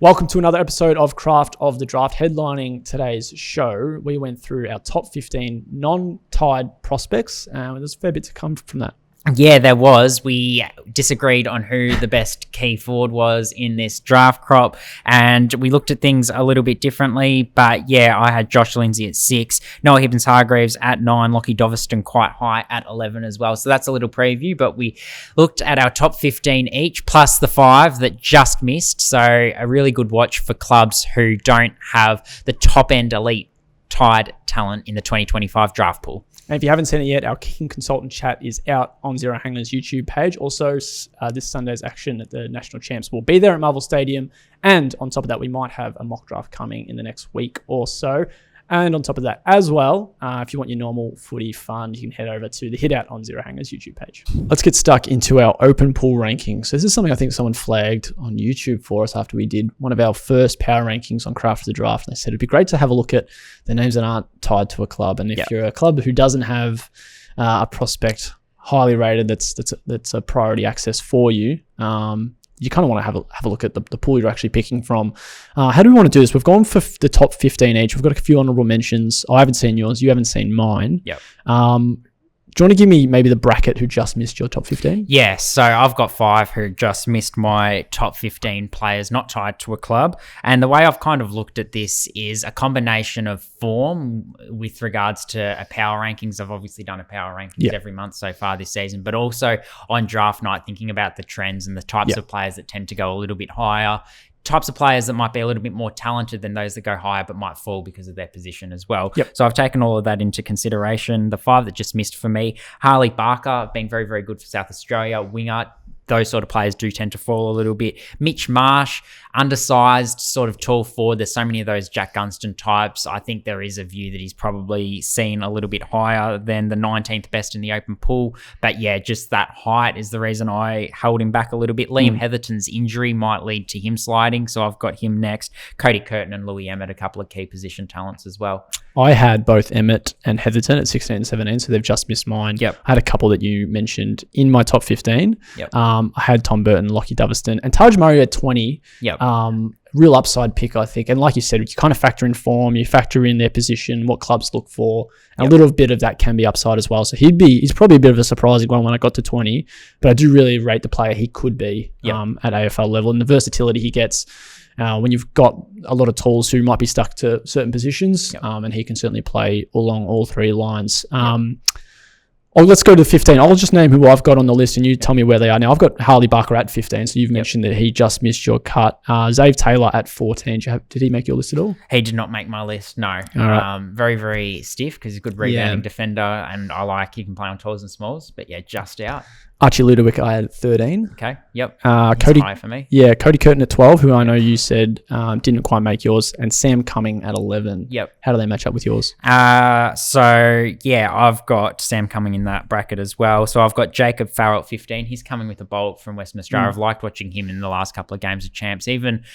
Welcome to another episode of Craft of the Draft. Headlining today's show, we went through our top 15 non-tied prospects, and there's a fair bit to come from that. Yeah, there was. We disagreed on who the best key forward was in this draft crop, and we looked at things a little bit differently. But yeah, I had Josh Lindsay at 6, Noah Hibbins-Hargreaves at 9, Lockie Doverston quite high at 11 as well. So that's a little preview, but we looked at our top 15 each, plus the 5 that just missed. So a really good watch for clubs who don't have the top-end elite tied talent in the 2025 draft pool. And if you haven't seen it yet, our Kicking Consultant chat is out on Zero Hangler's YouTube page. Also, this Sunday's action at the National Champs will be there at Marvel Stadium. And on top of that, we might have a mock draft coming in the next week or so. And on top of that as well, if you want your normal footy fun, you can head over to the Hit Out on Zero Hangler's YouTube page. Let's get stuck into our open pool rankings. So this is something I think someone flagged on YouTube for us after we did one of our first power rankings on Craft of the Draft. And they said it'd be great to have a look at the names that aren't tied to a club. And if you're a club who doesn't have a prospect highly rated that's a priority access for you, you kind of want to have a look at the pool you're actually picking from. How do we want to do this? We've gone for the top 15 each. We've got a few honorable mentions. I haven't seen yours. You haven't seen mine. Yep. Do you want to give me maybe the bracket who just missed your top 15? Yeah, so I've got 5 who just missed my top 15 players not tied to a club. And the way I've kind of looked at this is a combination of form with regards to a power rankings. I've obviously done a power rankings every month so far this season, but also on draft night, thinking about the trends and the types of players that tend to go a little bit higher, types of players that might be a little bit more talented than those that go higher but might fall because of their position as well. So I've taken all of that into consideration. The 5 that just missed for me, Harley Barker, being very, very good for South Australia, winger. Those sort of players do tend to fall a little bit. Mitch Marsh, undersized, sort of tall forward. There's so many of those Jack Gunston types. I think there is a view that he's probably seen a little bit higher than the 19th best in the open pool. But yeah, just that height is the reason I held him back a little bit. Liam Heatherton's injury might lead to him sliding, so I've got him next. Cody Curtin and Louis Emmett, a couple of key position talents as well. I had both Emmett and Heatherton at 16 and 17, so they've just missed mine. I had a couple that you mentioned in my top 15. I had Tom Burton, Lockie Doverston, and Taj Murray at 20. Real upside pick, I think. And like you said, you kind of factor in form, you factor in their position, what clubs look for, and a little bit of that can be upside as well. So he's probably a bit of a surprising one when I got to 20, but I do really rate the player he could be at AFL level, and the versatility he gets when you've got a lot of tools who might be stuck to certain positions, and he can certainly play along all three lines. Let's go to 15. I'll just name who I've got on the list and you tell me where they are. Now, I've got Harley Barker at 15, so you've mentioned that he just missed your cut. Zave Taylor at 14. Did he make your list at all? He did not make my list, no. Very, very stiff because he's a good rebounding defender, and he can play on talls and smalls, but yeah, just out. Archie Ludovic, I had at 13. Okay, yep. Cody, high for me. Yeah, Cody Curtin at 12, who I know you said didn't quite make yours, and Sam Cumming at 11. Yep. How do they match up with yours? So, yeah, I've got Sam Cumming in that bracket as well. So I've got Jacob Farrell at 15. He's coming with a bolt from Western Australia. I've liked watching him in the last couple of games of champs. Even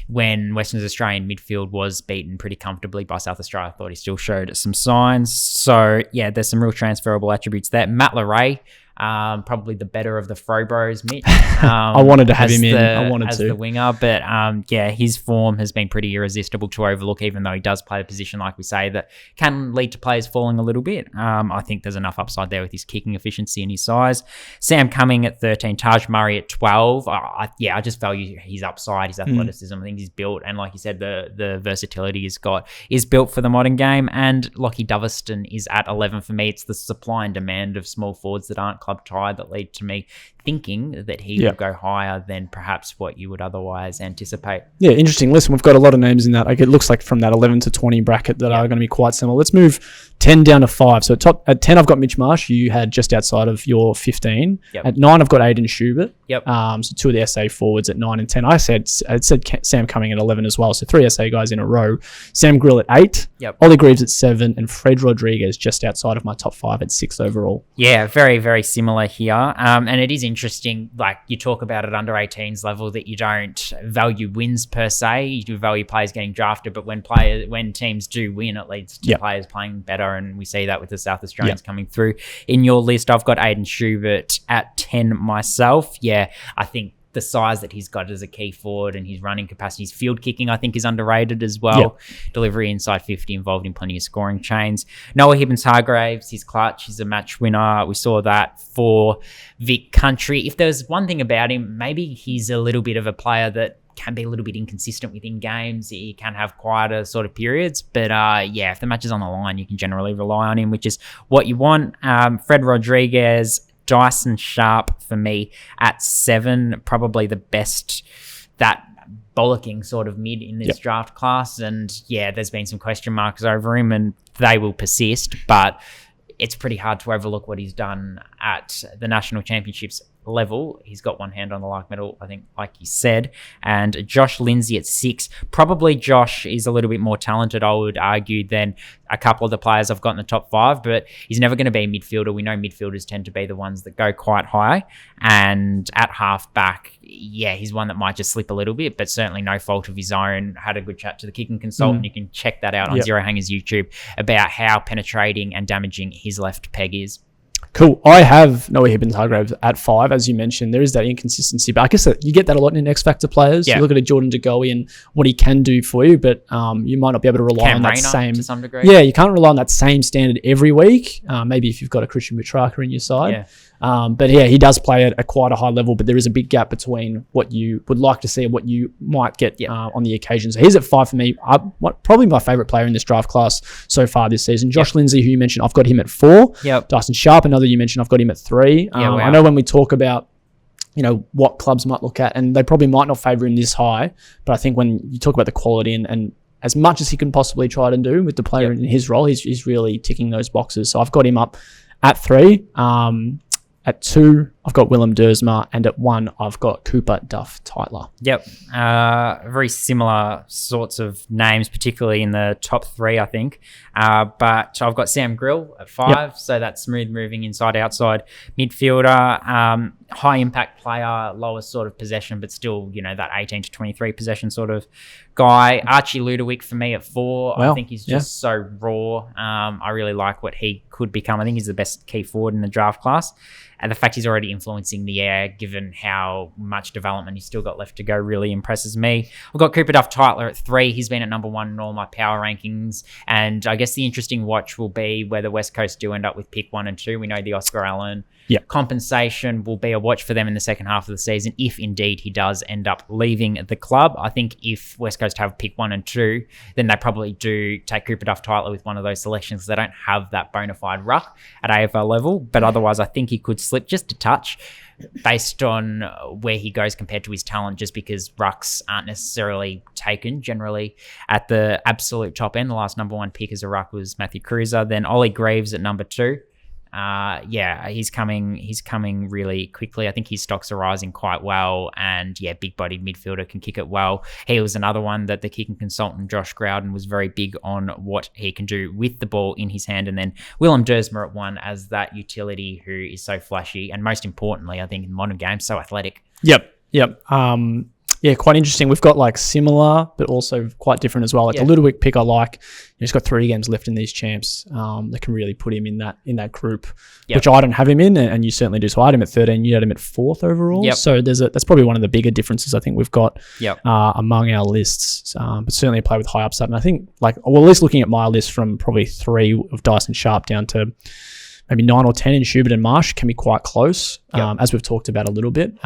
when Western Australian midfield was beaten pretty comfortably by South Australia, I thought he still showed some signs. So, yeah, there's some real transferable attributes there. Matt Leray, probably the better of the Fro Bros, Mitch. I wanted to have him in. I wanted as to. the winger, but his form has been pretty irresistible to overlook, even though he does play a position, like we say, that can lead to players falling a little bit. I think there's enough upside there with his kicking efficiency and his size. Sam Cumming at 13, Taj Murray at 12. I just value his upside, his athleticism. I think he's built, and like you said, the versatility he's got is built for the modern game. And Lockie Doverston is at 11 for me. It's the supply and demand of small forwards that aren't club tied that lead to me thinking that he will go higher than perhaps what you would otherwise anticipate. Yeah, interesting. Listen, we've got a lot of names in that. It looks like from that 11 to 20 bracket that are going to be quite similar. Let's move 10 down to 5. So at 10, I've got Mitch Marsh. You had just outside of your 15. At 9, I've got Aiden Schubert. So 2 of the SA forwards at 9 and 10. I said Sam Cumming at 11 as well. So 3 SA guys in a row. Sam Grill at 8. Ollie Greaves at 7. And Fred Rodriguez just outside of my top 5 at 6 overall. Yeah, very, very similar here. And it is interesting, like you talk about at under 18s level, that you don't value wins per se. You do value players getting drafted, but when teams do win, it leads to players playing better, and we see that with the South Australians coming through. In your list, I've got Aiden Schubert at 10 myself. Yeah, I think the size that he's got as a key forward and his running capacity. His field kicking, I think, is underrated as well. Yep. Delivery inside 50, involved in plenty of scoring chains. Noah Hibbins-Hargraves, he's clutch. He's a match winner. We saw that for Vic Country. If there's one thing about him, maybe he's a little bit of a player that can be a little bit inconsistent within games. He can have quieter sort of periods. But if the match is on the line, you can generally rely on him, which is what you want. Fred Rodriguez, Dyson Sharp for me at 7, probably the best, that bollocking sort of mid in this draft class. And there's been some question marks over him and they will persist, but it's pretty hard to overlook what he's done at the national championships level. He's got one hand on the like medal, I think, like you said. And Josh Lindsay at 6. Probably Josh is a little bit more talented, I would argue, than a couple of the players I've got in the top 5, but he's never going to be a midfielder. We know midfielders tend to be the ones that go quite high. And at half back, he's one that might just slip a little bit, but certainly no fault of his own. Had a good chat to the kicking consultant. You can check that out on Zero Hangers YouTube about how penetrating and damaging his left peg is. Cool. I have Noah Hibbins-Hargraves at 5, as you mentioned. There is that inconsistency, but I guess that you get that a lot in X Factor players. You look at a Jordan De Goey and what he can do for you, but you might not be able to rely on that same. To some degree. Yeah, you can't rely on that same standard every week. Maybe if you've got a Christian Petrarca in your side. But he does play at quite a high level, but there is a big gap between what you would like to see and what you might get on the occasion. So he's at 5 for me. Probably my favourite player in this draft class so far this season. Josh Lindsay, who you mentioned, I've got him at 4. Dyson Sharp, another you mentioned, I've got him at 3. I know when we talk about what clubs might look at, and they probably might not favour him this high, but I think when you talk about the quality and as much as he can possibly try to do with the player in his role, he's really ticking those boxes. So I've got him up at 3. At 2, I've got Willem Dersma, and at 1, I've got Cooper Duff Tytler. Very similar sorts of names, particularly in the top 3, I think. But I've got Sam Grill at 5, so that's smooth moving inside, outside midfielder. High impact player, lowest sort of possession, but still, that 18 to 23 possession sort of guy. Archie Ludowick for me at 4. I think he's just so raw. I really like what he could become. I think he's the best key forward in the draft class. And the fact he's already influencing the air, given how much development he's still got left to go, really impresses me. I've got Cooper Duff Tytler at 3. He's been at number 1 in all my power rankings. And I guess the interesting watch will be whether West Coast do end up with pick 1 and 2. We know the Oscar Allen compensation will be a watch for them in the second half of the season, if indeed he does end up leaving the club. I think if West Coast have pick 1 and 2, then they probably do take Cooper Duff Tytler with one of those selections. They don't have that bona fide ruck at AFL level, but otherwise I think he could slip just a touch based on where he goes compared to his talent, just because rucks aren't necessarily taken generally at the absolute top end. The last number 1 pick as a ruck was Matthew Cruiser. Then Ollie Greaves at number 2. He's coming really quickly. I think his stocks are rising quite well, and big-bodied midfielder, can kick it well. He was another one that the kicking consultant Josh Growden was very big on what he can do with the ball in his hand. And then Willem Dersma at 1 as that utility who is so flashy, and most importantly, I think in modern games, so athletic. Quite interesting. We've got similar, but also quite different as well. The Ludowick pick I like. He's got 3 games left in these champs. That can really put him in that group, which I don't have him in, and you certainly do. So I had him at 13. You had him at 4th overall. So that's probably one of the bigger differences I think we've got among our lists. But certainly a player with high upside. And I think at least looking at my list from probably 3 of Dyson Sharp down to maybe 9 or 10 in Schubert and Marsh can be quite close, as we've talked about a little bit.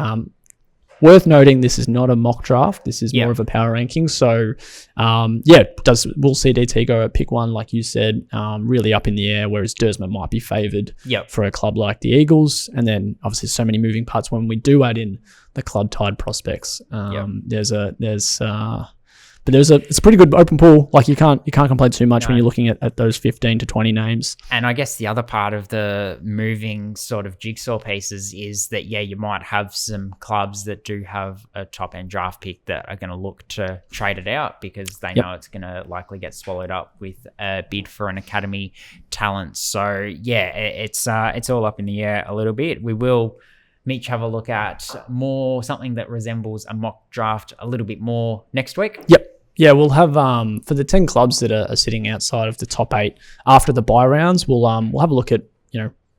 Worth noting, this is not a mock draft. This is more of a power ranking. So, will CDT go at pick 1, like you said, really up in the air, whereas Dersma might be favoured for a club like the Eagles. And then, obviously, so many moving parts when we do add in the club-tied prospects. It's a pretty good open pool. You can't complain too much when you're looking at those 15 to 20 names. And I guess the other part of the moving sort of jigsaw pieces is that, you might have some clubs that do have a top end draft pick that are going to look to trade it out because they know it's going to likely get swallowed up with a bid for an academy talent. So it's all up in the air a little bit. We will Mitch have a look at something that resembles a mock draft a little bit more next week. Yeah, we'll have for the 10 clubs that are sitting outside of the top 8 after the bye rounds. We'll have a look at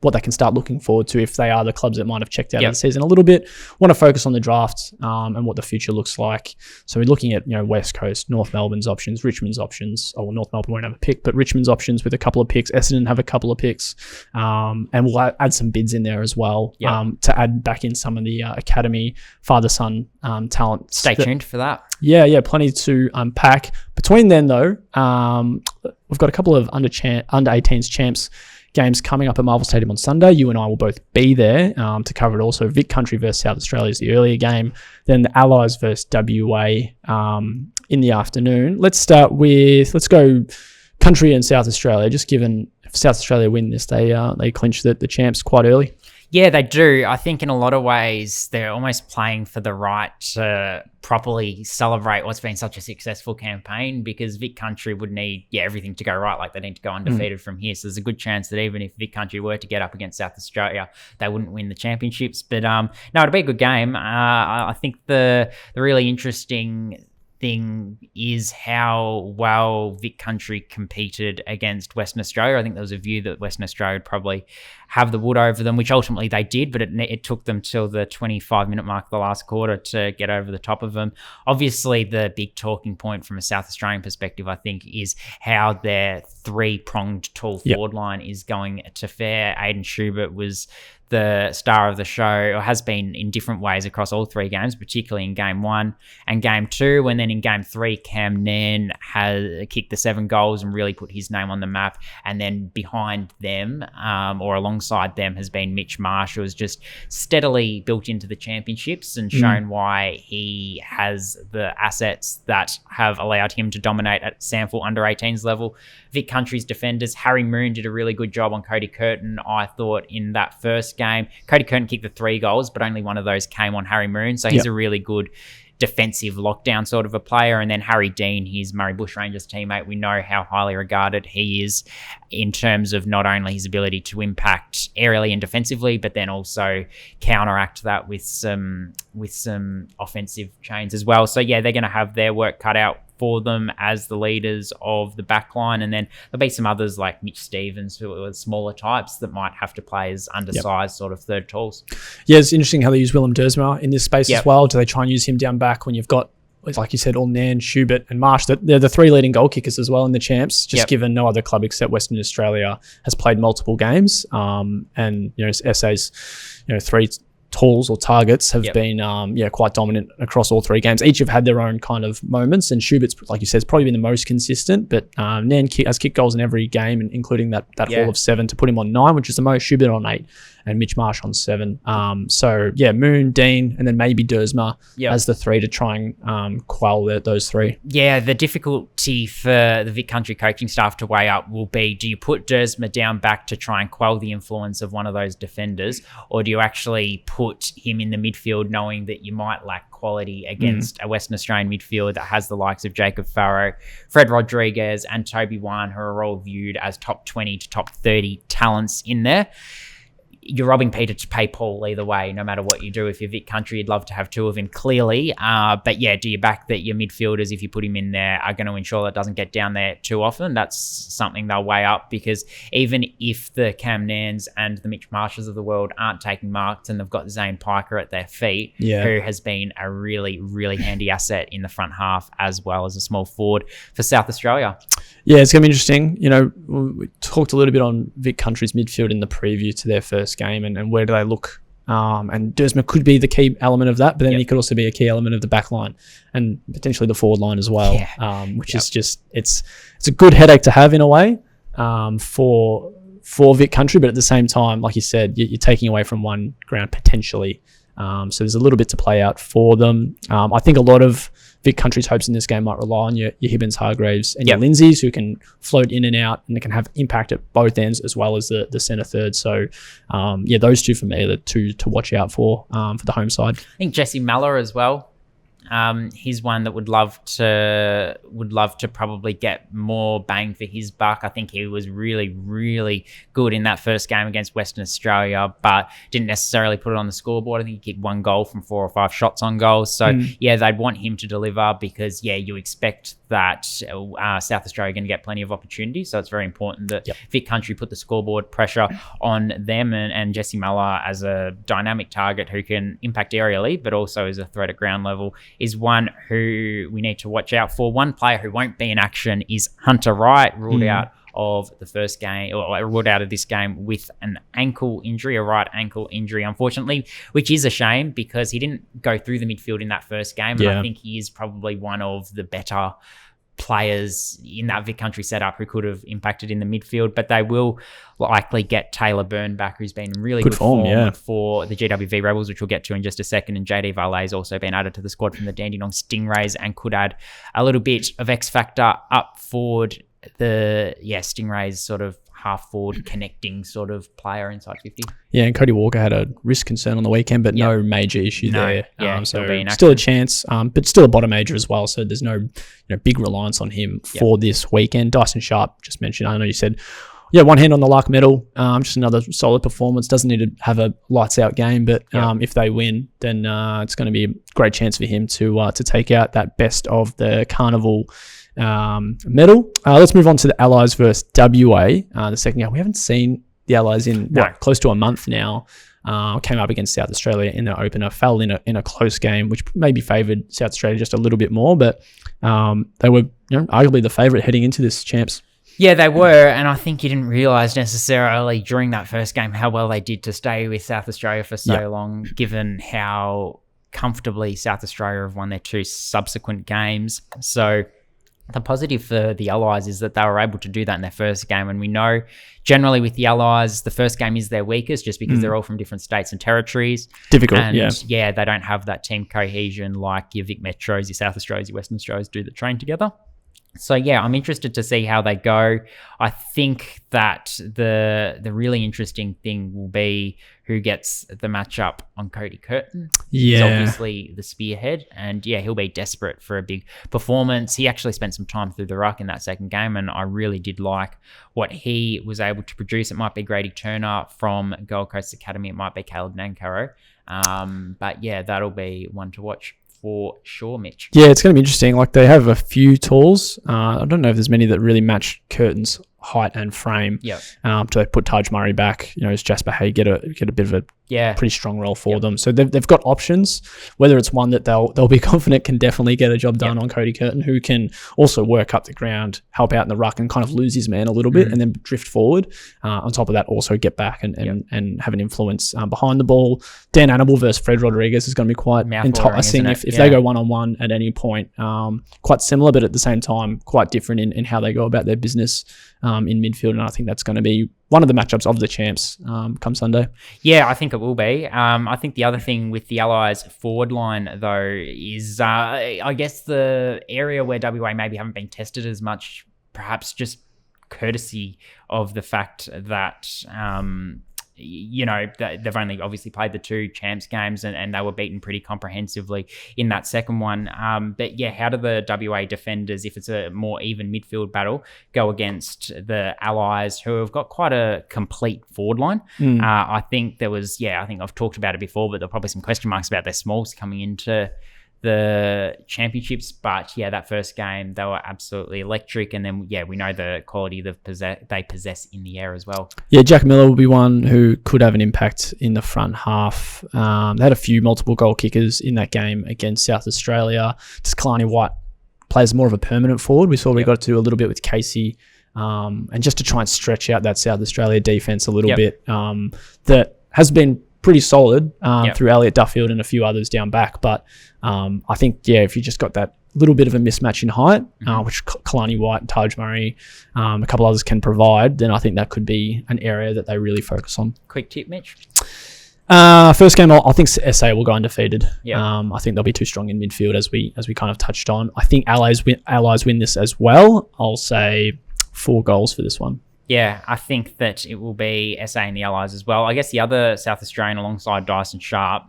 what they can start looking forward to if they are the clubs that might have checked out of the season a little bit. Want to focus on the draft and what the future looks like. So we're looking at, West Coast, North Melbourne's options, Richmond's options. Oh, well, North Melbourne won't have a pick, but Richmond's options with a couple of picks. Essendon have a couple of picks. And we'll add some bids in there as well to add back in some of the academy, father-son talent. Stay tuned for that. Yeah, plenty to unpack. Between then, though, we've got a couple of under 18s champs games coming up at Marvel Stadium on Sunday. You and I will both be there to cover it all. So Vic Country versus South Australia is the earlier game. Then the Allies versus WA in the afternoon. Let's go Country and South Australia. Just given if South Australia win this, they clinch the champs quite early. Yeah, they do. I think in a lot of ways, they're almost playing for the right to properly celebrate what's been such a successful campaign, because Vic Country would need everything to go right. Like, they need to go undefeated from here. So there's a good chance that even if Vic Country were to get up against South Australia, they wouldn't win the championships. But no, it'll be a good game. I think the really interesting thing is how well Vic Country competed against Western Australia. I think there was a view that Western Australia would probably have the wood over them, which ultimately they did, but it took them till the 25-minute mark of the last quarter to get over the top of them. Obviously, the big talking point from a South Australian perspective, I think, is how their three-pronged tall forward line is going to fare. Aidan Schubert was the star of the show, or has been in different ways across all three games, particularly in game 1 and game 2. And then in game 3, Cam Nairn has kicked the 7 goals and really put his name on the map. And then behind them, or alongside them, has been Mitch Marsh, who has just steadily built into the championships and shown why he has the assets that have allowed him to dominate at SANFL under 18s level. Vic Country's defenders, Harry Moon did a really good job on Cody Curtin, I thought, in that first game. Cody Curtin kicked the 3 goals, but only one of those came on Harry Moon. So he's a really good defensive lockdown sort of a player. And then Harry Dean, his Murray Bushrangers teammate, we know how highly regarded he is in terms of not only his ability to impact aerially and defensively, but then also counteract that with some offensive chains as well. So yeah, they're going to have their work cut out for them as the leaders of the back line. And then there'll be some others like Mitch Stevens, who are smaller types that might have to play as undersized sort of third talls. Yeah, it's interesting how they use Willem Dersma in this space as well. Do they try and use him down back when you've got, like you said, all Nairn, Schubert and Marsh? They're the 3 leading goal kickers as well in the champs, just given no other club except Western Australia has played multiple games. And, SA's, 3 tools or targets have been quite dominant across all 3 games. Each have had their own kind of moments, and Schubert's, like you said, has probably been the most consistent, but Nairn has kicked goals in every game, and including that haul of 7 to put him on 9, which is the most. Schubert on 8 and Mitch Marsh on 7. Moon, Dean, and then maybe Dersma as the 3 to try and quell those 3. Yeah, the difficulty for the Vic Country coaching staff to weigh up will be, do you put Dersma down back to try and quell the influence of one of those defenders, or do you actually put him in the midfield knowing that you might lack quality against a Western Australian midfield that has the likes of Jacob Farrow, Fred Rodriguez and Toby Wan, who are all viewed as top 20 to top 30 talents in there? You're robbing Peter to pay Paul either way, no matter what you do. If you're Vic Country, you'd love to have 2 of him, clearly. But yeah, do you back that your midfielders, if you put him in there, are going to ensure that doesn't get down there too often? That's something they'll weigh up, because even if the Cam Nairns and the Mitch Marshes of the world aren't taking marks and they've got Zane Piker at their feet, who has been a really, really handy asset in the front half as well as a small forward for South Australia. Yeah, it's going to be interesting. We talked a little bit on Vic Country's midfield in the preview to their first game and where do they look. And Dersma could be the key element of that, but then he could also be a key element of the back line and potentially the forward line as well, which is just, it's a good headache to have in a way for Vic Country, but at the same time, like you said, you're taking away from one ground potentially. So there's a little bit to play out for them. I think a lot of Vic Country's hopes in this game might rely on your Hibbins, Hargraves and your Lindsays, who can float in and out and they can have impact at both ends as well as the centre third. So those 2 for me are the 2 to watch out for the home side. I think Jesse Mallor as well. He's one that would love to probably get more bang for his buck. I think he was really, really good in that first game against Western Australia, but didn't necessarily put it on the scoreboard. I think he kicked 1 goal from 4 or 5 shots on goal. So yeah, they'd want him to deliver because you expect that South Australia are going to get plenty of opportunities. So it's very important that Vic Country put the scoreboard pressure on them, and Jesse Muller as a dynamic target who can impact aerially, but also as a threat at ground level, is one who we need to watch out for. One player who won't be in action is Hunter Wright, ruled out of the first game, or ruled out of this game with an ankle injury, a right ankle injury, unfortunately, which is a shame because he didn't go through the midfield in that first game. And I think he is probably one of the better players in that Vic Country setup who could have impacted in the midfield, but they will likely get Taylor Byrne back, who's been in really good form for the GWV Rebels, which we'll get to in just a second. And JD Valet's also been added to the squad from the Dandenong Stingrays and could add a little bit of X factor up forward. The Stingrays sort of half forward connecting sort of player inside 50. Yeah, and Cody Walker had a wrist concern on the weekend, but no major issue there. Yeah, so still a chance, but still a bottom major as well. So there's no big reliance on him for this weekend. Dyson Sharp, just mentioned, I know you said, one hand on the luck medal. Just another solid performance. Doesn't need to have a lights out game, but if they win, then it's going to be a great chance for him to take out that best of the Carnival medal. Let's move on to the Allies versus WA. The second game, we haven't seen the Allies in close to a month now. Came up against South Australia in the opener, fell in a close game, which maybe favoured South Australia just a little bit more, but they were arguably the favourite heading into this champs. Yeah, they were, and I think you didn't realise necessarily during that first game how well they did to stay with South Australia for so long, given how comfortably South Australia have won their 2 subsequent games. So the positive for the Allies is that they were able to do that in their first game. And we know generally with the Allies, the first game is their weakest just because they're all from different states and territories. Difficult, and they don't have that team cohesion like your Vic Metros, your South Australias, your Western Australias do that train together. So I'm interested to see how they go. I think that the really interesting thing will be who gets the matchup on Cody Curtin. He's obviously the spearhead, and he'll be desperate for a big performance. He actually spent some time through the ruck in that second game, and I really did like what he was able to produce. It might be Grady Turner from Gold Coast Academy. It might be Caleb Nankaro. But that'll be one to watch for sure, Mitch. Yeah, it's going to be interesting. Like, they have a few tools. I don't know if there's many that really match Curtin's height and frame. To put Taj Murray back, as Jasper Hay get a bit of a pretty strong role for them. So they've got options. Whether it's one that they'll be confident can definitely get a job done on Cody Curtin, who can also work up the ground, help out in the ruck, and kind of lose his man a little bit, and then drift forward. On top of that, also get back and have an influence behind the ball. Dan Annable versus Fred Rodriguez is going to be quite enticing if they go one-on-one at any point. Quite similar, but at the same time, quite different in how they go about their business in midfield. And I think that's going to be one of the matchups of the champs come Sunday. Yeah, I think it will be. I think the other thing with the Allies forward line, though, is I guess the area where WA maybe haven't been tested as much, perhaps just courtesy of the fact that they've only obviously played the 2 champs games and they were beaten pretty comprehensively in that second one. But how do the WA defenders, if it's a more even midfield battle, go against the Allies who have got quite a complete forward line? I think there was, I think I've talked about it before, but there are probably some question marks about their smalls coming into the championships, but that first game they were absolutely electric, and then we know the quality they possess in the air as well. Jack Miller will be one who could have an impact in the front half. They had a few multiple goal kickers in that game against South Australia. Just Kalani White plays more of a permanent forward. We saw we got to do a little bit with Casey, and just to try and stretch out that South Australia defense a little bit. That has been pretty solid through Elliot Duffield and a few others down back. But I think, if you just got that little bit of a mismatch in height, which Kalani White and Taj Murray, a couple others can provide, then I think that could be an area that they really focus on. Quick tip, Mitch? First game, I think SA will go undefeated. I think they'll be too strong in midfield, as we kind of touched on. I think Allies win this as well. I'll say 4 goals for this one. Yeah, I think that it will be SA and the Allies as well. I guess the other South Australian alongside Dyson Sharp,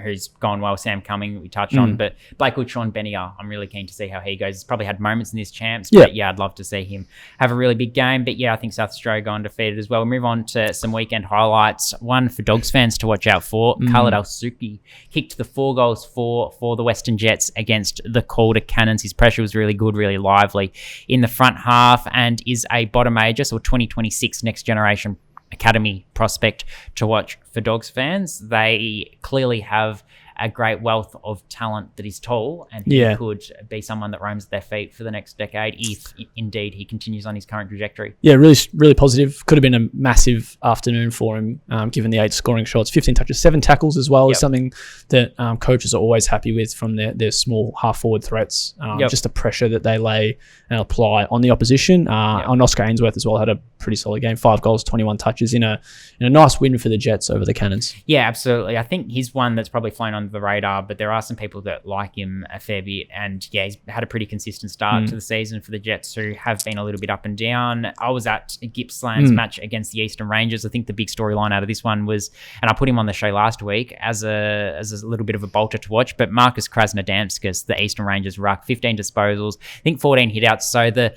who's gone well, Sam Cumming, we touched on, but Blake Wood, Sean Benninger, I'm really keen to see how he goes. He's probably had moments in this champs, but yeah, I'd love to see him have a really big game. But yeah, I think South Australia go undefeated as well. We'll move on to some weekend highlights. One for Dogs fans to watch out for. Khaled Al-Suki kicked the 4 goals for the Western Jets against the Calder Cannons. His pressure was really good, really lively in the front half, and is a bottom ager, so 2026 next generation academy prospect to watch for Dogs fans. They clearly have a great wealth of talent that is tall, and he could be someone that roams at their feet for the next decade if indeed he continues on his current trajectory. Yeah, really positive. Could have been a massive afternoon for him, given the 8 scoring shots, 15 touches, 7 tackles as well is something that coaches are always happy with from their small half-forward threats. Just the pressure that they lay and apply on the opposition. On Oscar Ainsworth as well had a pretty solid game, 5 goals, 21 touches in a nice win for the Jets over the Cannons. Yeah, absolutely. I think he's one that's probably flown under the radar, but there are some people that like him a fair bit, and yeah, he's had a pretty consistent start to the season for the Jets, who have been a little bit up and down. I was at Gippsland's match against the Eastern Rangers. I think the big storyline out of this one was, and I put him on the show last week as a little bit of a bolter to watch, but Marcus Krasnodamskis, the Eastern Rangers ruck, 15 disposals, I think 14 hit-outs, so the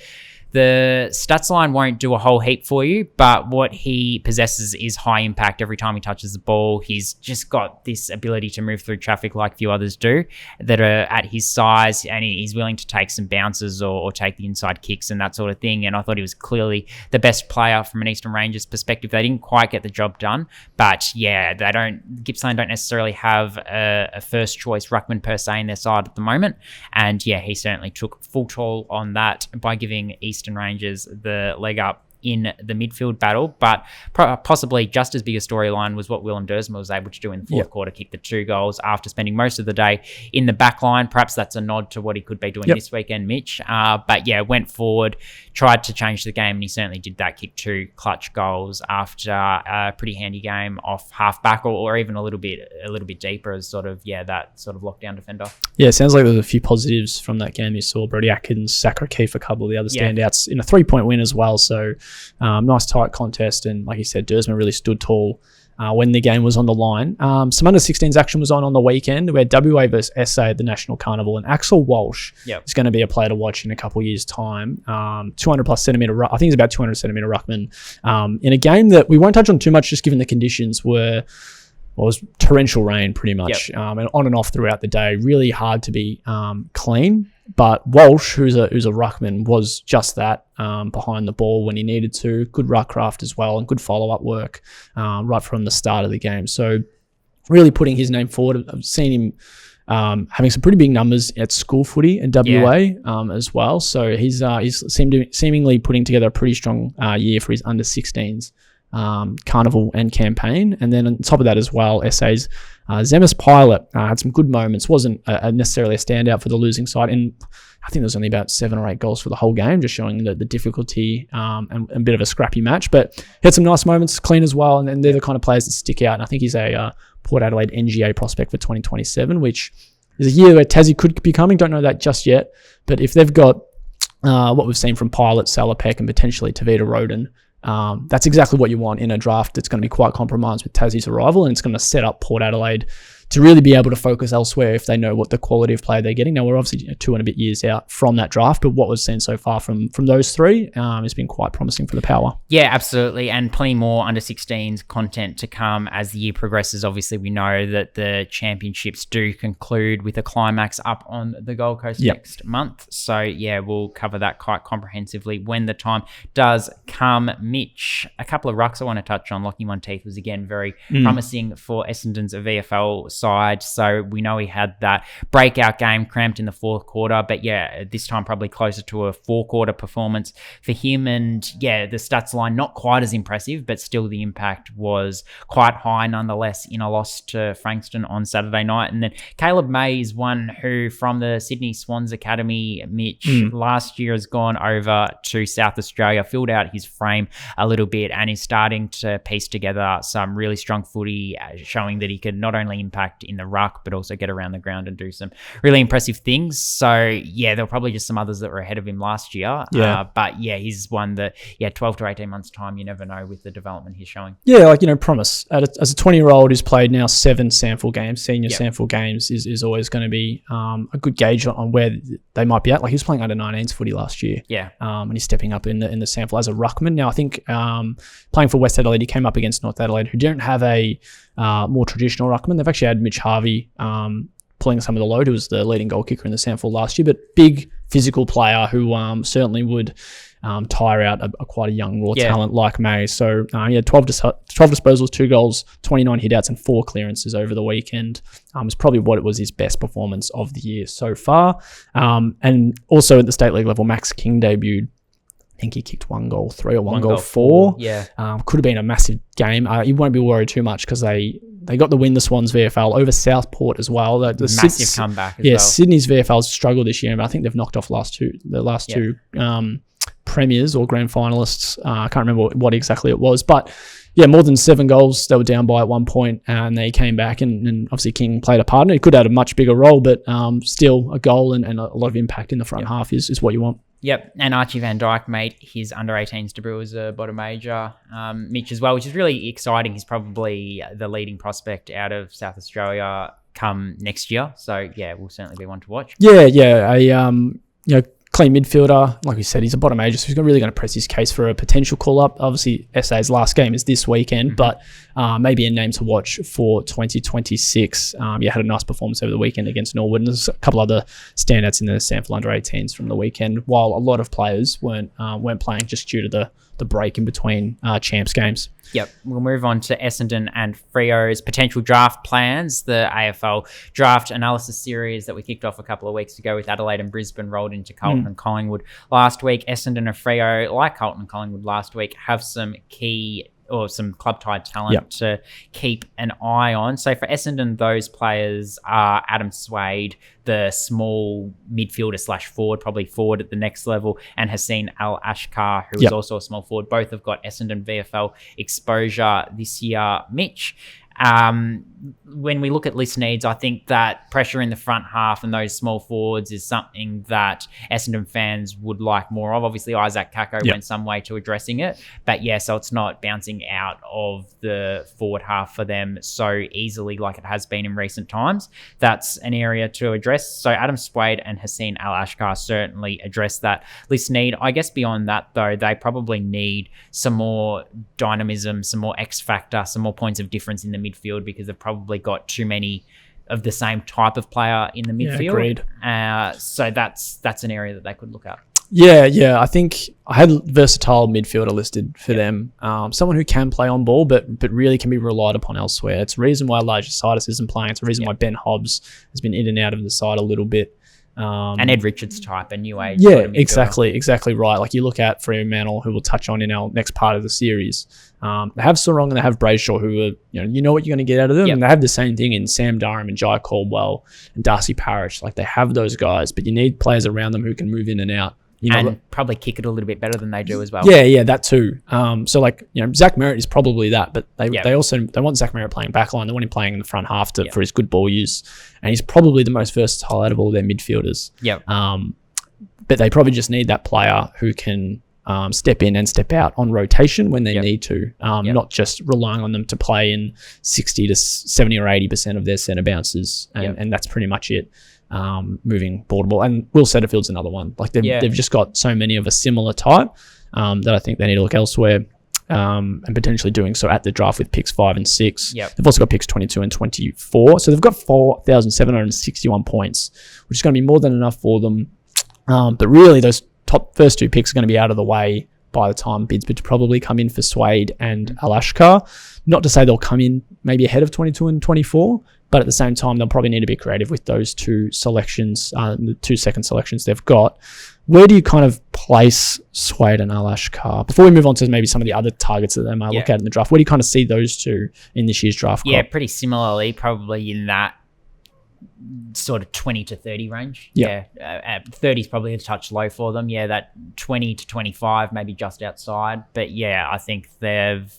stats line won't do a whole heap for you, but what he possesses is high impact every time he touches the ball. He's just got this ability to move through traffic like few others do that are at his size, and he's willing to take some bounces or take the inside kicks and that sort of thing. And I thought he was clearly the best player from an Eastern Rangers perspective. They didn't quite get the job done, but yeah, Gippsland don't necessarily have a first choice ruckman per se in their side at the moment. And yeah, he certainly took full toll on that by giving Eastern Rangers the leg up in the midfield battle, but possibly just as big a storyline was what Willem Dersma was able to do in the fourth quarter, kick the 2 goals after spending most of the day in the back line. Perhaps that's a nod to what he could be doing this weekend, Mitch. But yeah, went forward, tried to change the game, and he certainly did that, kick 2 clutch goals after a pretty handy game off half back or even a little bit deeper as that sort of lockdown defender. Yeah, sounds like there's a few positives from that game. You saw Brody Atkins, Zach O'Keefe, a couple of the other standouts in a 3-point win as well. So nice tight contest, and like you said, Dersma really stood tall when the game was on the line. Some under-16s action was on the weekend, where WA versus SA at the National Carnival, and Axel Walsh is going to be a player to watch in a couple of years' time. 200+ centimetre, I think it's about 200 centimetre ruckman, in a game that we won't touch on too much, just given the conditions was torrential rain pretty much, and on and off throughout the day. Really hard to be clean. But Walsh, who's a ruckman, was just that, behind the ball when he needed to. Good ruck craft as well, and good follow-up work right from the start of the game. So really putting his name forward. I've seen him having some pretty big numbers at school footy in WA as well. So he's seemingly putting together a pretty strong year for his under-16s carnival and campaign. And then on top of that as well, SA's Zemis Pilot had some good moments. Wasn't necessarily a standout for the losing side, and I think there was only about 7 or 8 goals for the whole game, just showing the difficulty and a bit of a scrappy match. But he had some nice moments, clean as well, and they're the kind of players that stick out. And I think he's a Port Adelaide NGA prospect for 2027, which is a year where Tassie could be coming. Don't know that just yet, but if they've got what we've seen from Pilot, Salopek, and potentially Tavita Roden, that's exactly what you want in a draft that's going to be quite compromised with Tassie's arrival, and it's going to set up Port Adelaide to really be able to focus elsewhere if they know what the quality of player they're getting. Now, we're obviously 2 and a bit years out from that draft, but what we've seen so far from those 3 has been quite promising for the Power. Yeah, absolutely, and plenty more under-16s content to come as the year progresses. Obviously, we know that the championships do conclude with a climax up on the Gold Coast next month. So, yeah, we'll cover that quite comprehensively when the time does come. Mitch, a couple of rucks I want to touch on. Lockie Monteith was, again, very promising for Essendon's VFL side. So we know he had that breakout game, cramped in the 4th quarter, but yeah, this time probably closer to a 4-quarter performance for him. And yeah, the stats line not quite as impressive, but still the impact was quite high nonetheless in a loss to Frankston on Saturday night. And then Caleb May is one who, from the Sydney Swans Academy, Mitch, last year has gone over to South Australia, filled out his frame a little bit, and is starting to piece together some really strong footy, showing that he could not only impact impact in the ruck, but also get around the ground and do some really impressive things. So, yeah, there were probably just some others that were ahead of him last year. But, yeah, he's one that, 12 to 18 months' time, you never know with the development he's showing. Yeah, promise. As a 20-year-old who's played now 7 SANFL games, senior SANFL games, is always going to be a good gauge on where they might be at. Like, he was playing under 19s footy last year. Yeah. And he's stepping up in the SANFL as a ruckman. Now, I think playing for West Adelaide, he came up against North Adelaide, who don't have a more traditional ruckman. They've actually had Mitch Harvey pulling some of the load, who was the leading goal kicker in the SANFL last year, but big physical player who certainly would tire out quite a young raw talent like May. So, 12 disposals, 2 goals, 29 hitouts and 4 clearances over the weekend. Is probably what it was his best performance of the year so far. And also at the state league level, Max King debuted. I think he kicked 1 goal 3 or 1 goal 4. Yeah. Could have been a massive game. You won't be worried too much because they got the win, the Swans VFL, over Southport as well. Massive comeback as well. Sydney's VFL's struggled this year, but I think they've knocked off the last two premiers or grand finalists. I can't remember what exactly it was, but yeah, more than 7 goals they were down by at one point, and they came back, and obviously King played a part in it. He could have had a much bigger role, but still a goal and a lot of impact in the front half is what you want. Yep, and Archie Van Dyke made his under-18s debut as a bottom major. Mitch as well, which is really exciting. He's probably the leading prospect out of South Australia come next year. So, yeah, will certainly be one to watch. Yeah. Clean midfielder. Like we said, he's a bottom major, so he's really going to press his case for a potential call-up. Obviously, SA's last game is this weekend, but maybe a name to watch for 2026. Had a nice performance over the weekend against Norwood, and there's a couple other standouts in the SANFL under-18s from the weekend, while a lot of players weren't playing just due to the break in between champs games. Yep, we'll move on to Essendon and Freo's potential draft plans. The AFL draft analysis series that we kicked off a couple of weeks ago with Adelaide and Brisbane rolled into Carlton and Collingwood last week. Essendon and Freo, like Carlton and Collingwood last week, have some key or some club-tied talent to keep an eye on. So for Essendon, those players are Adam Swade, the small midfielder / forward, probably forward at the next level, and Hussein Al-Ashkar, who is also a small forward. Both have got Essendon VFL exposure this year. Mitch, when we look at list needs, I think that pressure in the front half and those small forwards is something that Essendon fans would like more of. Obviously, Isaac Kako went some way to addressing it, but so it's not bouncing out of the forward half for them so easily like it has been in recent times. That's an area to address. So Adam Swade and Hussein Al-Ashkar certainly address that list need. I guess beyond that, though, they probably need some more dynamism, some more X factor, some more points of difference in the midfield, because they've probably got too many of the same type of player in the midfield. Yeah, agreed. So that's an area that they could look at. Yeah. I think I had versatile midfielder listed for them. Someone who can play on ball, but really can be relied upon elsewhere. It's a reason why Elijah Sidus isn't playing. It's a reason why Ben Hobbs has been in and out of the side a little bit. And Ed Richards type, a new age. Yeah, exactly right. Like you look at Fremantle, who we'll touch on in our next part of the series. They have Sarong and they have Brayshaw, who are, you know what you're going to get out of them. And they have the same thing in Sam Durham and Jai Caldwell and Darcy Parish. Like they have those guys, but you need players around them who can move in and out. Probably kick it a little bit better than they do as well. Yeah, that too. So Zach Merritt is probably that, but they want Zach Merritt playing backline. They want him playing in the front half for his good ball use, and he's probably the most versatile out of all their midfielders. But they probably just need that player who can step in and step out on rotation when they need to, not just relying on them to play in 60 to 70 or 80% of their centre bounces, and that's pretty much it. Moving ball to ball, and Will Setterfield's another one. Like they've just got so many of a similar type that I think they need to look elsewhere, and potentially doing so at the draft with picks 5 and 6. They've also got picks 22 and 24, so they've got 4,761 points, which is going to be more than enough for them. But really, those first 2 picks are going to be out of the way by the time bids would probably come in for Swade and Al-Ashkar. Not to say they'll come in maybe ahead of 22 and 24, but at the same time, they'll probably need to be creative with those 2 selections, the 2 second selections they've got. Where do you kind of place Swade and Al-Ashkar? Before we move on to maybe some of the other targets that they might look at in the draft, where do you kind of see those 2 in this year's draft? Yeah, pretty similarly, probably in that sort of 20 to 30 range. 30 is probably a touch low for them. That 20 to 25, maybe just outside. But I think they've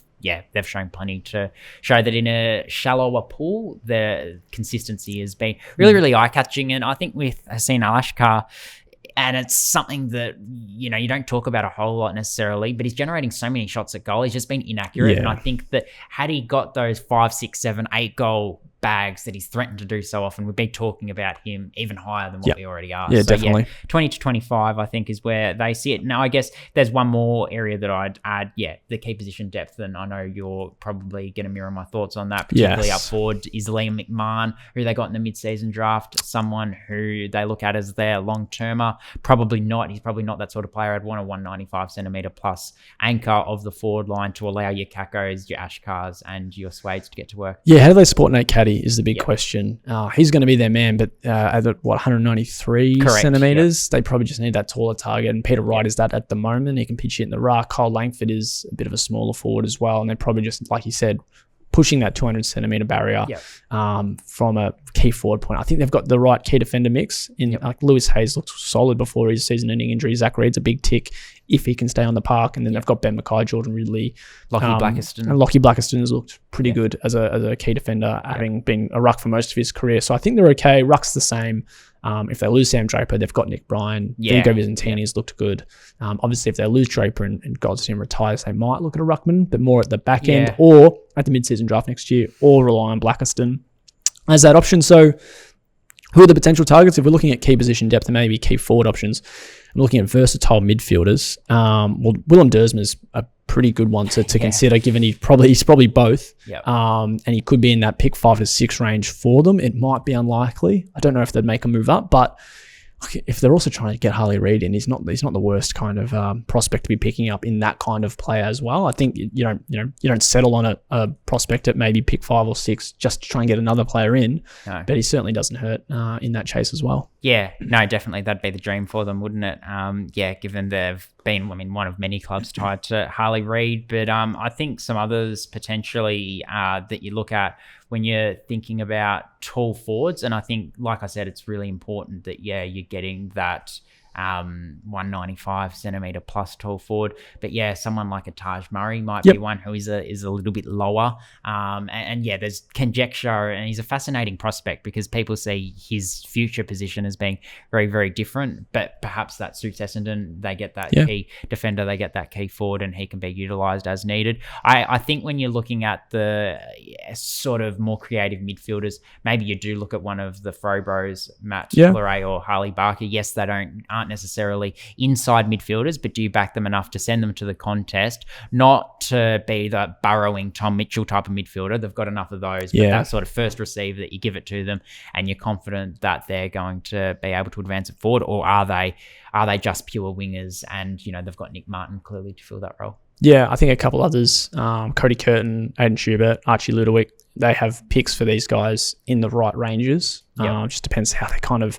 they've shown plenty to show that in a shallower pool, the consistency has been really, really eye-catching. And I think with Hussein Al-Ashkar, and it's something that, you don't talk about a whole lot necessarily, but he's generating so many shots at goal. He's just been inaccurate. Yeah. And I think that had he got those 5, 6, 7, 8 goal bags that he's threatened to do so often, we'd be talking about him even higher than what we already are. Yeah, definitely. 20 to 25, I think, is where they see it. Now, I guess there's one more area that I'd add, the key position depth, and I know you're probably going to mirror my thoughts on that, particularly up forward, is Liam McMahon, who they got in the mid-season draft, someone who they look at as their long-termer. Probably not. He's probably not that sort of player. I'd want a 195 centimetre plus anchor of the forward line to allow your Kakos, your Ashkars, and your Swades to get to work. Yeah, how do they support Nate Caddy is the big question. He's going to be their man, but at 193 centimetres, they probably just need that taller target. And Peter Wright is that at the moment. He can pitch it in the ruck. Kyle Langford is a bit of a smaller forward as well. And they're probably just, like you said, pushing that 200 centimetre barrier from a key forward point. I think they've got the right key defender mix. Like Lewis Hayes looked solid before his season-ending injury. Zach Reed's a big tick if he can stay on the park. And then they've got Ben Mackay, Jordan Ridley, Lockie Blackiston. And Lockie Blackiston has looked pretty good as a key defender, having been a ruck for most of his career. So I think they're okay. Ruck's the same. If they lose Sam Draper, they've got Nick Bryan. Vigo Vizantini's looked good. Obviously, if they lose Draper and Godston retires, they might look at a ruckman, but more at the back end or at the mid-season draft next year, or rely on Blackiston as that option. So who are the potential targets? If we're looking at key position depth and maybe key forward options, I'm looking at versatile midfielders. Willem Dersma's a pretty good one to consider, given he's probably both. And he could be in that pick 5 to 6 range for them. It might be unlikely. I don't know if they'd make a move up, but if they're also trying to get Harley Reid in, he's not the worst kind of prospect to be picking up in that kind of player as well. I think you don't settle on a prospect at maybe pick 5 or 6 just to try and get another player in. No. But he certainly doesn't hurt in that chase as well. Yeah, no, definitely that'd be the dream for them, wouldn't it? Given they've been, one of many clubs tied to Harley Reid, but I think some others potentially that you look at when you're thinking about tall forwards, and I think, like I said, it's really important that you're getting that 195 centimetre plus tall forward. But someone like a Taj Murray might be one who is a little bit lower. There's conjecture, and he's a fascinating prospect because people see his future position as being very, very different. But perhaps that suits Essendon. They get that key defender, they get that key forward, and he can be utilised as needed. I think when you're looking at the sort of more creative midfielders, maybe you do look at one of the Frobros, Matt Luray or Harley Barker. Yes, they aren't necessarily inside midfielders, but do you back them enough to send them to the contest, not to be the burrowing Tom Mitchell type of midfielder? They've got enough of those, but that sort of first receive that you give it to them and you're confident that they're going to be able to advance it forward, or are they just pure wingers and they've got Nick Martin clearly to fill that role? Yeah, I think a couple others, Cody Curtin, Aidan Schubert, Archie Ludowick, they have picks for these guys in the right ranges. It just depends how they kind of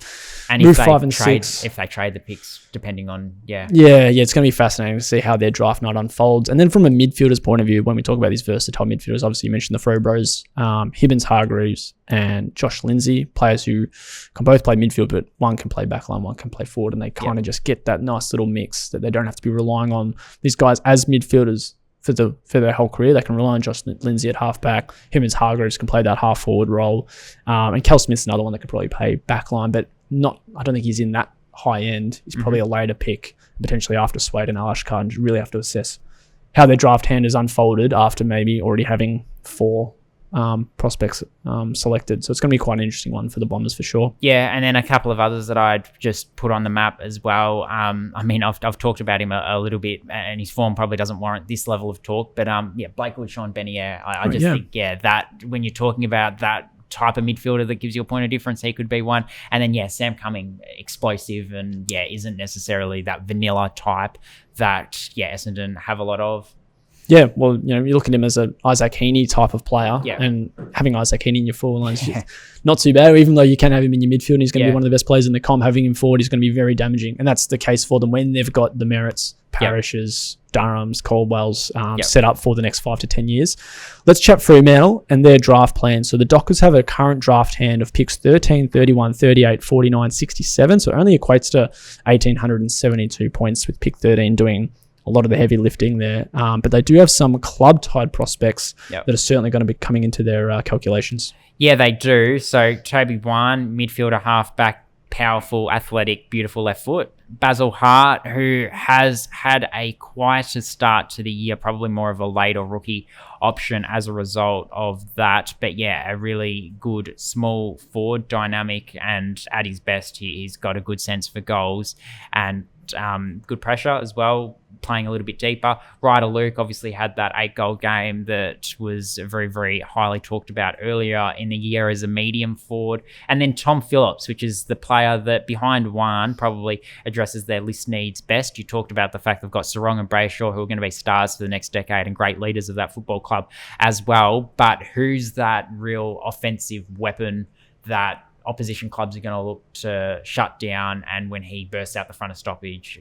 move 5 and 6. If they trade the picks, depending on, it's going to be fascinating to see how their draft night unfolds. And then from a midfielder's point of view, when we talk about these versatile midfielders, obviously you mentioned the Frobros, Hibbins Hargreaves and Josh Lindsay, players who can both play midfield, but one can play backline, one can play forward, and they kind of just get that nice little mix that they don't have to be relying on these guys as midfielders for their whole career. They can rely on Josh Lindsay at halfback. Hibbins Hargreaves can play that half forward role, and Kel Smith's another one that could probably play backline, but I don't think he's in that high end. He's probably a later pick, potentially after Swade and Al-Ashkar, and you really have to assess how their draft hand is unfolded after maybe already having 4 prospects selected. So it's going to be quite an interesting one for the Bombers for sure. Yeah, and then a couple of others that I'd just put on the map as well. I've talked about him a little bit, and his form probably doesn't warrant this level of talk, but Blake Sean Benier, I think that when you're talking about that type of midfielder that gives you a point of difference, he could be one. And then Sam Cumming, explosive, and isn't necessarily that vanilla type that Essendon have a lot of. Yeah, well, you look at him as an Isaac Heaney type of player, and having Isaac Heaney in your forward line is just not too bad, even though you can have him in your midfield and he's going to be one of the best players in the comp. Having him forward is going to be very damaging, and that's the case for them when they've got the Merritts, Parishes, Durhams, Caldwells set up for the next 5 to 10 years. Let's chat Fremantle and their draft plan. So the Dockers have a current draft hand of picks 13, 31, 38, 49, 67, so it only equates to 1,872 points, with pick 13 doing a lot of the heavy lifting there. But they do have some club-tied prospects that are certainly going to be coming into their calculations. Yeah, they do. So Toby Wan, midfielder, halfback, powerful, athletic, beautiful left foot. Basil Hart, who has had a quieter start to the year, probably more of a late or rookie option as a result of that. But yeah, a really good small forward, dynamic, and at his best, he's got a good sense for goals and good pressure as well, playing a little bit deeper. Ryder Luke obviously had that 8-goal game that was very, very highly talked about earlier in the year as a medium forward. And then Tom Phillips, which is the player that behind Wan probably addresses their list needs best. You talked about the fact they've got Sarong and Brayshaw, who are going to be stars for the next decade and great leaders of that football club as well. But who's that real offensive weapon that opposition clubs are going to look to shut down, and when he bursts out the front of stoppage,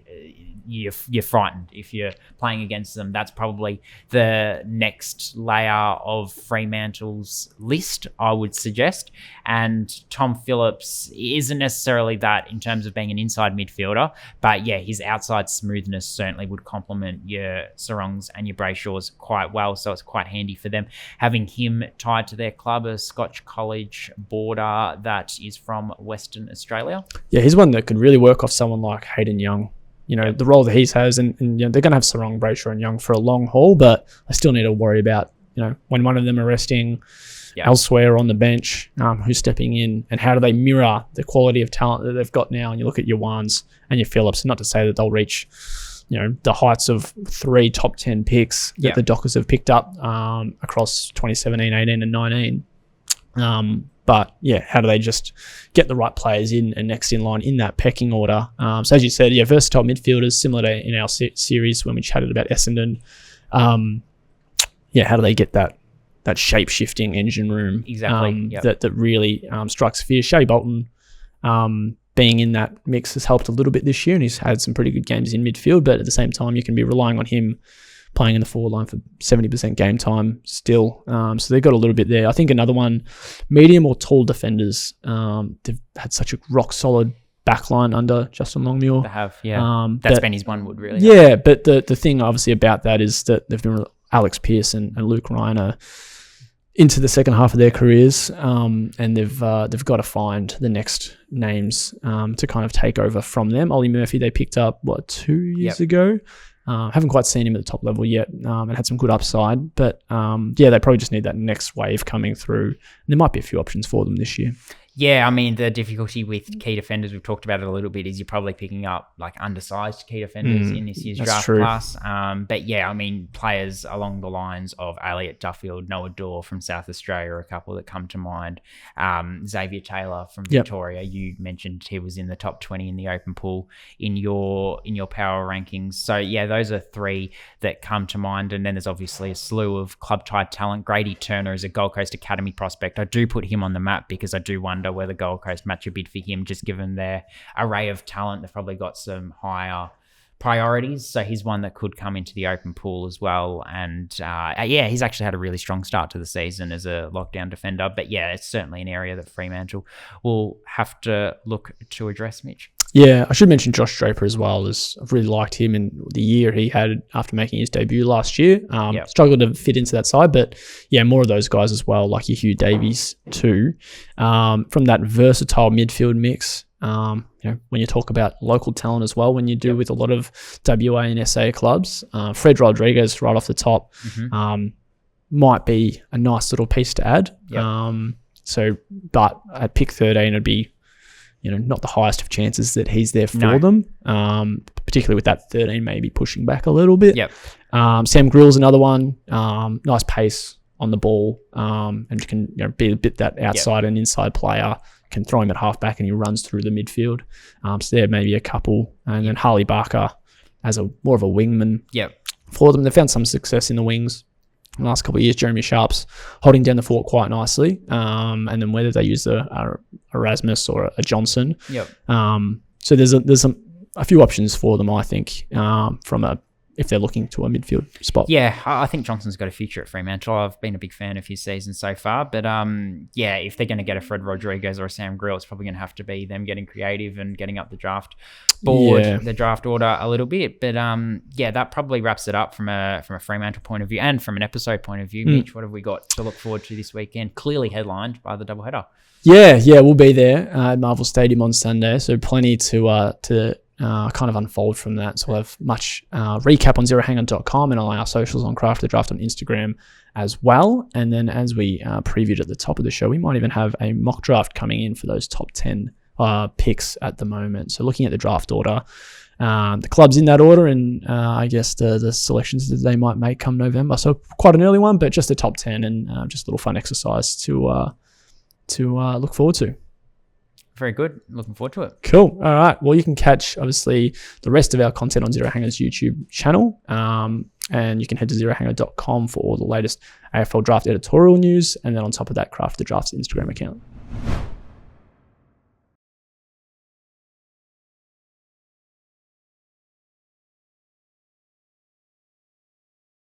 you're frightened if you're playing against them? That's probably the next layer of Fremantle's list, I would suggest. And Tom Phillips isn't necessarily that in terms of being an inside midfielder, but yeah, his outside smoothness certainly would complement your Sarongs and your Brayshaws quite well, so it's quite handy for them having him tied to their club, a Scotch College boarder that is from Western Australia. Yeah, he's one that could really work off someone like Hayden Young. You know, the role that he has, and you know, they're going to have Sarong, Brayshaw and Young for a long haul, but I still need to worry about, you know, when one of them are resting elsewhere on the bench, who's stepping in, and how do they mirror the quality of talent that they've got now? And you look at your Wans and your Phillips, not to say that they'll reach, you know, the heights of 3 top 10 picks that the Dockers have picked up across 2017, 18 and 19. But yeah, how do they just get the right players in and next in line in that pecking order? So as you said, versatile midfielders, similar to in our series when we chatted about Essendon. How do they get that shape-shifting engine room that really strikes fear? Shea Bolton being in that mix has helped a little bit this year, and he's had some pretty good games in midfield, but at the same time, you can be relying on him playing in the forward line for 70% game time still. So they've got a little bit there. I think another one, medium or tall defenders. They've had such a rock-solid backline under Justin Longmuir. They have, yeah. That's been his one wood, really. Yeah, but the thing obviously about that is that they've been Alex Pearce and Luke Ryan are into the second half of their careers, and they've got to find the next names to kind of take over from them. Ollie Murphy they picked up 2 years ago. Haven't quite seen him at the top level yet, and had some good upside, but they probably just need that next wave coming through. And there might be a few options for them this year. Yeah, I mean, the difficulty with key defenders, we've talked about it a little bit, is you're probably picking up like undersized key defenders in this year's draft class. But yeah, I mean, players along the lines of Elliot Duffield, Noah Dorr from South Australia are a couple that come to mind. Xavier Taylor from Victoria, you mentioned he was in the top 20 in the open pool in your power rankings. So yeah, those are 3 that come to mind. And then there's obviously a slew of club-tied talent. Grady Turner is a Gold Coast Academy prospect. I do put him on the map because I do wonder whether Gold Coast match a bid for him, just given their array of talent. They've probably got some higher priorities, so he's one that could come into the open pool as well. And he's actually had a really strong start to the season as a lockdown defender. But yeah, it's certainly an area that Fremantle will have to look to address, Mitch. Yeah, I should mention Josh Draper as well. I've really liked him in the year he had after making his debut last year. Struggled to fit into that side, but yeah, more of those guys as well, like your Hugh Davies too. From that versatile midfield mix, when you talk about local talent as well, when you do with a lot of WA and SA clubs, Fred Rodriguez right off the top might be a nice little piece to add. But at pick 13, it'd be not the highest of chances that he's there for them, particularly with that 13 maybe pushing back a little bit. Sam Grill's another one, nice pace on the ball, and can be a bit that outside and inside player, can throw him at halfback and he runs through the midfield. So there may be a couple. And then Harley Barker as more of a wingman for them. They've found some success in the wings in the last couple of years. Jeremy Sharp's holding down the fort quite nicely. And then whether they use a Erasmus or a Johnson. So there's a few options for them, I think, from a if they're looking to a midfield spot. Yeah, I think Johnson's got a future at Fremantle. I've been a big fan of his season so far. But if they're going to get a Fred Rodriguez or a Sam Grill, it's probably going to have to be them getting creative and getting up the draft board, the draft order a little bit. But that probably wraps it up from a Fremantle point of view and from an episode point of view. Mitch, what have we got to look forward to this weekend? Clearly headlined by the doubleheader. Yeah, we'll be there at Marvel Stadium on Sunday, so plenty to kind of unfold from that. So we'll have much recap on zerohanger.com and on our socials on Craft the Draft on Instagram as well. And then as we previewed at the top of the show, we might even have a mock draft coming in for those top 10 picks at the moment. So looking at the draft order, the clubs in that order, and I guess the selections that they might make come November. So quite an early one, but just the top 10 and just a little fun exercise to look forward to. Very good. Looking forward to it. Cool. All right. Well, you can catch, obviously, the rest of our content on Zero Hanger's YouTube channel. And you can head to zerohanger.com for all the latest AFL draft editorial news. And then on top of that, Craft the Draft's Instagram account.